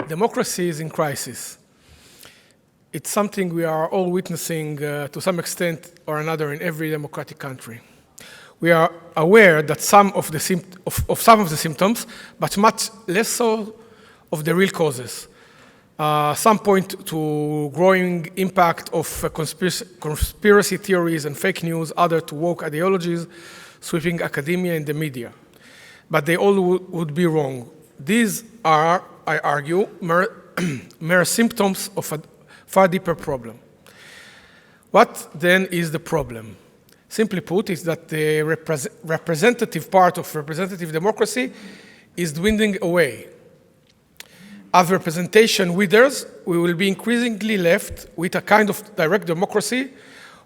Democracy is in crisis. It's something we are all witnessing to some extent or another in every democratic country. We are aware that some of the symptoms, but much less so of the real causes. Some point to growing impact of conspiracy theories and fake news, other to woke ideologies, sweeping academia and the media. But they all would be wrong. These are, I argue, mere symptoms of a far deeper problem. What then is the problem? Simply put, is that the representative part of representative democracy is dwindling away. As representation withers, we will be increasingly left with a kind of direct democracy,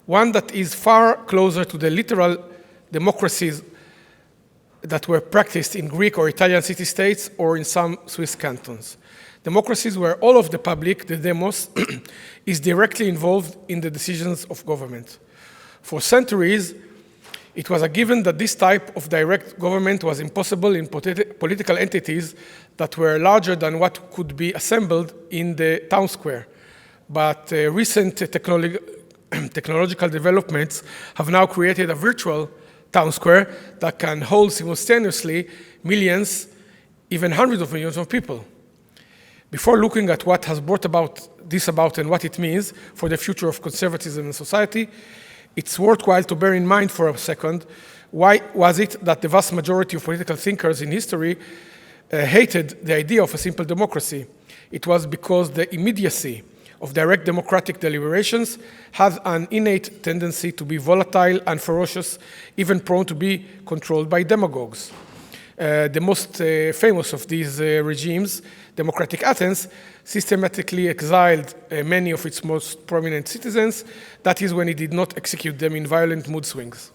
one that is far closer to the literal democracies that were practiced in Greek or Italian city-states or in some Swiss cantons. Democracies where all of the public, the demos, is directly involved in the decisions of government. For centuries, it was a given that this type of direct government was impossible in political entities that were larger than what could be assembled in the town square. But recent technological developments have now created a virtual town square that can hold simultaneously millions, even hundreds of millions of people. Before looking at what has brought about and what it means for the future of conservatism in society, it's worthwhile to bear in mind for a second why was it that the vast majority of political thinkers in history hated the idea of a simple democracy. It was because the immediacy of direct democratic deliberations has an innate tendency to be volatile and ferocious, even prone to be controlled by demagogues. The most famous of these regimes, Democratic Athens, systematically exiled many of its most prominent citizens. That is when it did not execute them in violent mood swings.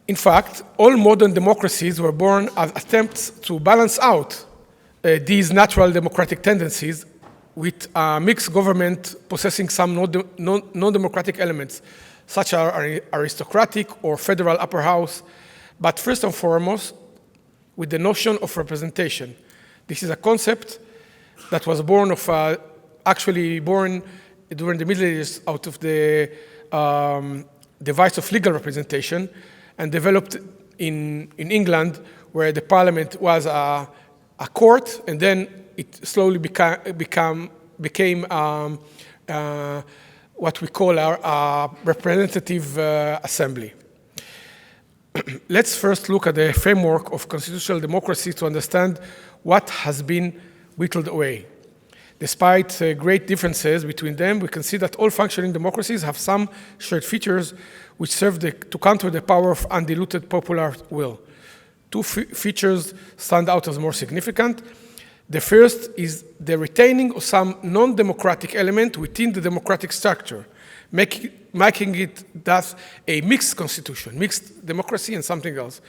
In fact, all modern democracies were born as attempts to balance out these natural democratic tendencies with a mixed government possessing some non-democratic elements, such as aristocratic or federal upper house, but first and foremost, with the notion of representation. This is a concept that was actually born during the Middle Ages out of the device of legal representation and developed in England, where the parliament was a court, and then it slowly became what we call our representative assembly. Let's first look at the framework of constitutional democracy to understand what has been whittled away. Despite great differences between them, we can see that all functioning democracies have some shared features which serve to counter the power of undiluted popular will. Two features stand out as more significant. The first is the retaining of some non-democratic element within the democratic structure, making it thus a mixed constitution, mixed democracy and something else.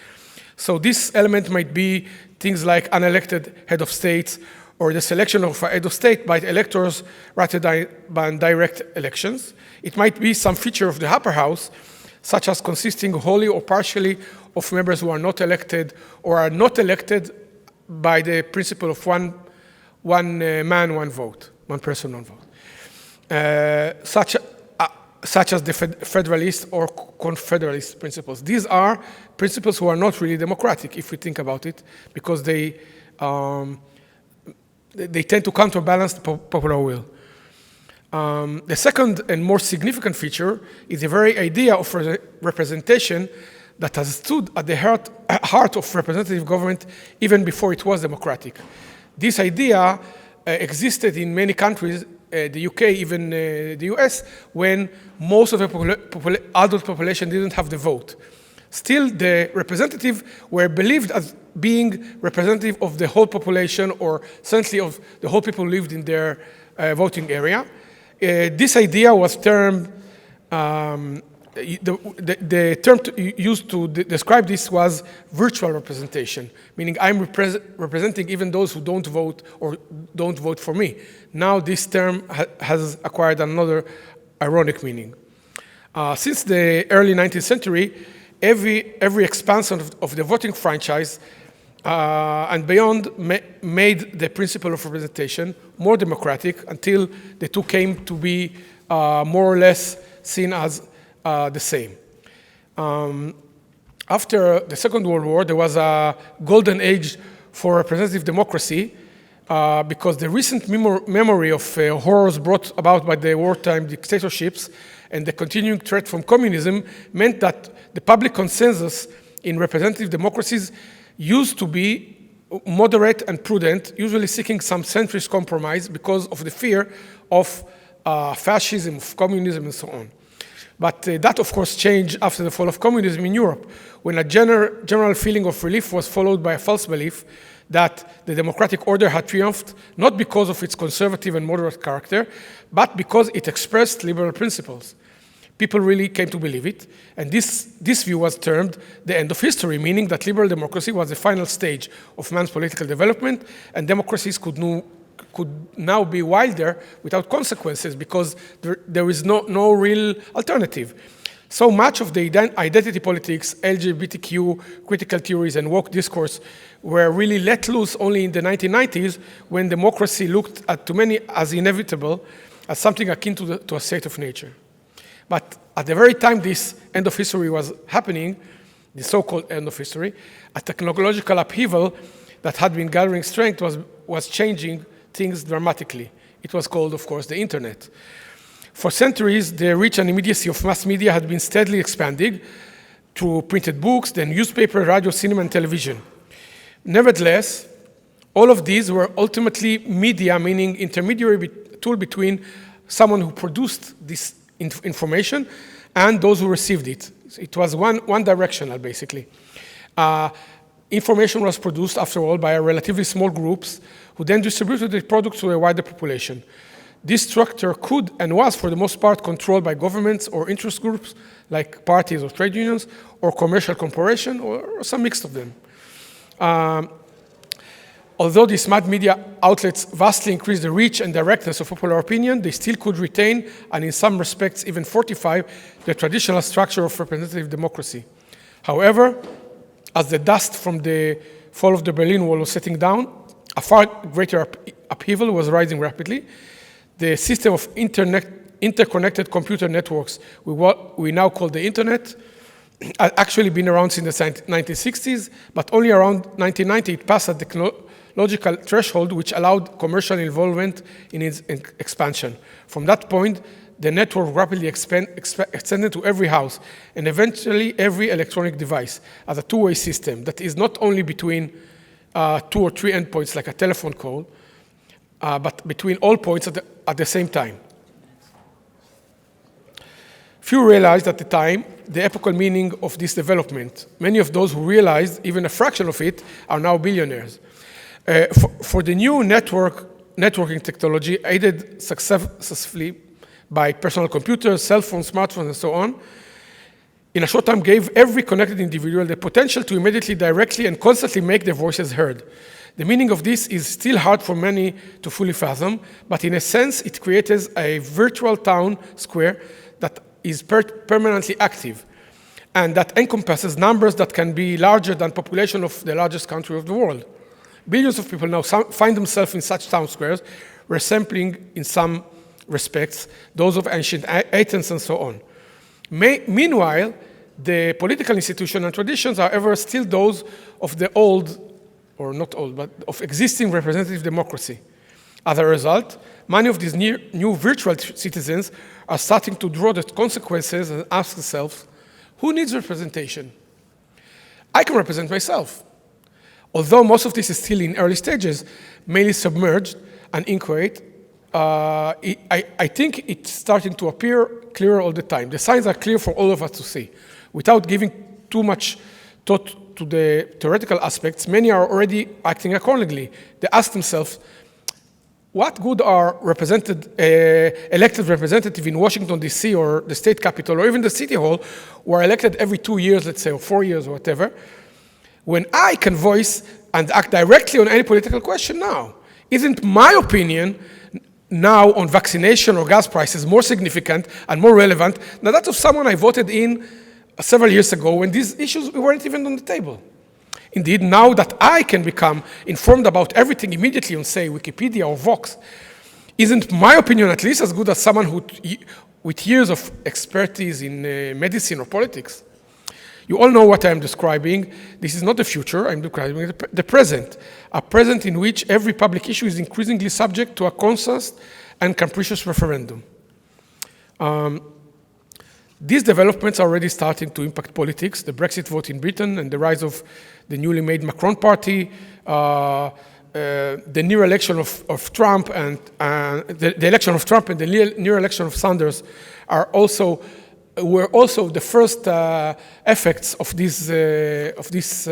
So this element might be things like unelected head of states or the selection of a head of state by electors rather than direct elections. It might be some feature of the upper house, such as consisting wholly or partially of members who are not elected or are not elected by the principle of one man, one vote, one person, one vote. Such as the federalist or confederalist principles. These are principles who are not really democratic, if we think about it, because they tend to counterbalance the popular will. The second and more significant feature is the very idea of representation that has stood at the heart of representative government even before it was democratic. This idea existed in many countries, the UK, even the US, when most of the adult population didn't have the vote. Still, the representatives were believed as being representative of the whole population, or essentially of the whole people who lived in their voting area. This idea was termed, the term used to describe this was virtual representation, meaning I'm representing even those who don't vote or don't vote for me. Now this term has acquired another ironic meaning. Since the early 19th century, every expansion of the voting franchise and beyond made the principle of representation more democratic until the two came to be more or less seen as the same. After the Second World War, there was a golden age for representative democracy because the recent memory of horrors brought about by the wartime dictatorships and the continuing threat from communism meant that the public consensus in representative democracies used to be moderate and prudent, usually seeking some centrist compromise because of the fear of fascism, of communism, and so on. But that, of course, changed after the fall of communism in Europe, when a general feeling of relief was followed by a false belief that the democratic order had triumphed, not because of its conservative and moderate character, but because it expressed liberal principles. People really came to believe it, and this view was termed the end of history, meaning that liberal democracy was the final stage of man's political development, and democracies could now be wilder without consequences because there is no real alternative. So much of the identity politics, LGBTQ, critical theories, and woke discourse were really let loose only in the 1990s when democracy looked to many as inevitable, as something akin to a state of nature. But at the very time this end of history was happening, the so-called end of history, a technological upheaval that had been gathering strength was changing things dramatically. It was called, of course, the internet. For centuries, the reach and immediacy of mass media had been steadily expanding through printed books, then newspaper, radio, cinema, and television. Nevertheless, all of these were ultimately media, meaning intermediary tool between someone who produced this information and those who received it. It was one directional, basically. Information was produced, after all, by relatively small groups who then distributed the product to a wider population. This structure could and was, for the most part, controlled by governments or interest groups, like parties or trade unions, or commercial corporations, or some mix of them. Although these mass media outlets vastly increased the reach and directness of popular opinion, they still could retain, and in some respects even fortify, the traditional structure of representative democracy. However, as the dust from the fall of the Berlin Wall was settling down, a far greater upheaval was rising rapidly. The system of interconnected computer networks, what we now call the internet, had actually been around since the 1960s, but only around 1990 it passed a technological threshold which allowed commercial involvement in its expansion. From that point, the network rapidly extended to every house and eventually every electronic device as a two-way system that is not only between 2 or 3 endpoints like a telephone call, but between all points at the same time. Few realized at the time the epochal meaning of this development. Many of those who realized even a fraction of it are now billionaires. For the new networking technology, aided successfully by personal computers, cell phones, smartphones, and so on, in a short time gave every connected individual the potential to immediately, directly, and constantly make their voices heard. The meaning of this is still hard for many to fully fathom, but in a sense, it creates a virtual town square that is permanently active and that encompasses numbers that can be larger than population of the largest country of the world. Billions of people now find themselves in such town squares, resembling, in some respects, those of ancient Athens and so on. Meanwhile, the political institutions and traditions are ever still those of the old, or not old, but of existing representative democracy. As a result, many of these new virtual citizens are starting to draw the consequences and ask themselves, who needs representation? I can represent myself. Although most of this is still in early stages, mainly submerged and inchoate, I think it's starting to appear clearer all the time. The signs are clear for all of us to see. Without giving too much thought to the theoretical aspects, many are already acting accordingly. They ask themselves, what good are elected representatives in Washington, D.C., or the state capitol, or even the city hall, who are elected every 2 years, let's say, or 4 years, or whatever, when I can voice and act directly on any political question now? Isn't my opinion now on vaccination or gas prices more significant and more relevant than that of someone I voted in several years ago when these issues weren't even on the table? Indeed, now that I can become informed about everything immediately on, say, Wikipedia or Vox, isn't my opinion at least as good as someone who, with years of expertise in medicine or politics? You all know what I'm describing. This is not the future, I'm describing the present. A present in which every public issue is increasingly subject to a constant and capricious referendum. These developments are already starting to impact politics. The Brexit vote in Britain and the rise of the newly made Macron party, the near election of Trump and the election of Trump and the near election of Sanders were also the first effects of this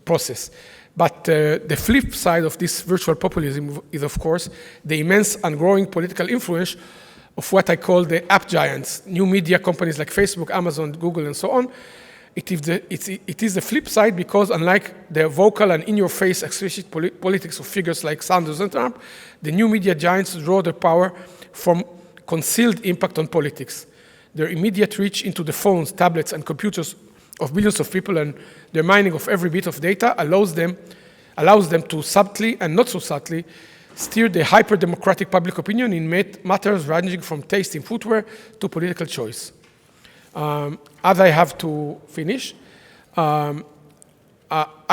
process. But the flip side of this virtual populism is, of course, the immense and growing political influence of what I call the app giants, new media companies like Facebook, Amazon, Google, and so on. It is the flip side because unlike the vocal and in-your-face explicit politics of figures like Sanders and Trump, the new media giants draw their power from concealed impact on politics. Their immediate reach into the phones, tablets, and computers of billions of people and their mining of every bit of data allows them to subtly and not so subtly steer the hyper-democratic public opinion in matters ranging from taste in footwear to political choice. As I have to finish, I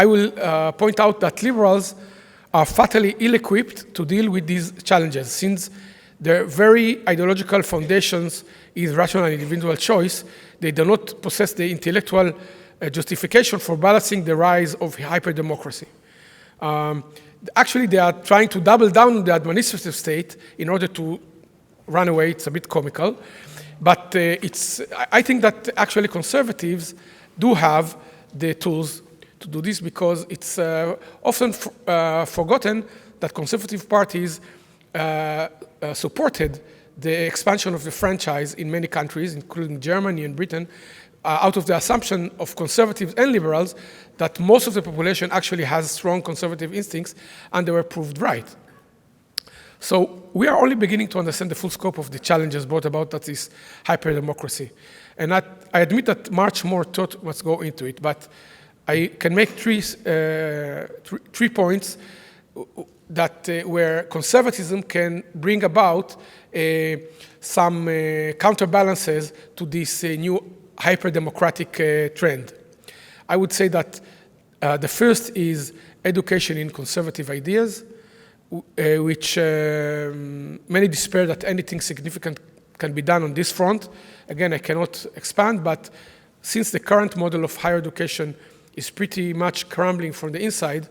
will point out that liberals are fatally ill-equipped to deal with these challenges, since their very ideological foundations is rational and individual choice. They do not possess the intellectual justification for balancing the rise of hyper-democracy. Actually, they are trying to double down on the administrative state in order to run away. It's a bit comical. But I think that actually conservatives do have the tools to do this, because it's often forgotten that conservative parties supported the expansion of the franchise in many countries, including Germany and Britain, out of the assumption of conservatives and liberals that most of the population actually has strong conservative instincts, and they were proved right. So we are only beginning to understand the full scope of the challenges brought about that is hyper-democracy. And I admit that much more thought must go into it, but I can make three points that where conservatism can bring about some counterbalances to this new hyper-democratic trend. I would say that the first is education in conservative ideas, which many despair that anything significant can be done on this front. Again, I cannot expand, but since the current model of higher education is pretty much crumbling from the inside,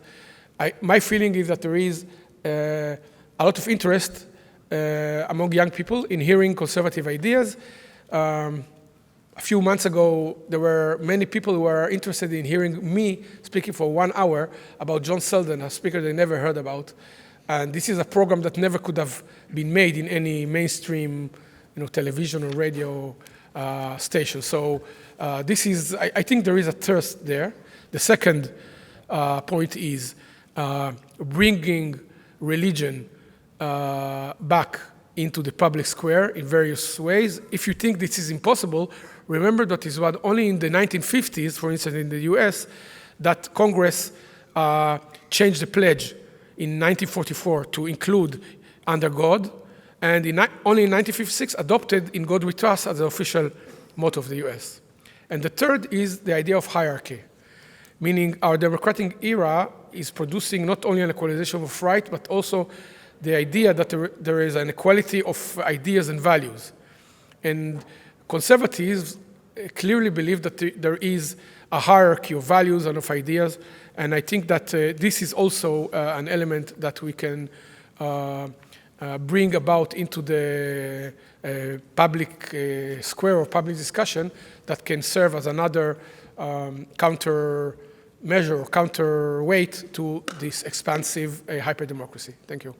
my feeling is that there is a lot of interest among young people in hearing conservative ideas. A few months ago, there were many people who were interested in hearing me speaking for 1 hour about John Selden, a speaker they never heard about. And this is a program that never could have been made in any mainstream, television or radio station. So this is, I think there is a thirst there. The second point is bringing religion back into the public square in various ways. If you think this is impossible, remember that it was only in the 1950s, for instance, in the US, that Congress changed the pledge in 1944 to include under God, and only in 1956 adopted In God We Trust as the official motto of the US. And the third is the idea of hierarchy, meaning our democratic era is producing not only an equalization of right, but also the idea that there is an equality of ideas and values. And conservatives clearly believe that there is a hierarchy of values and of ideas, and I think that this is also an element that we can bring about into the public square or public discussion that can serve as another countermeasure or counterweight to this expansive hyper-democracy. Thank you.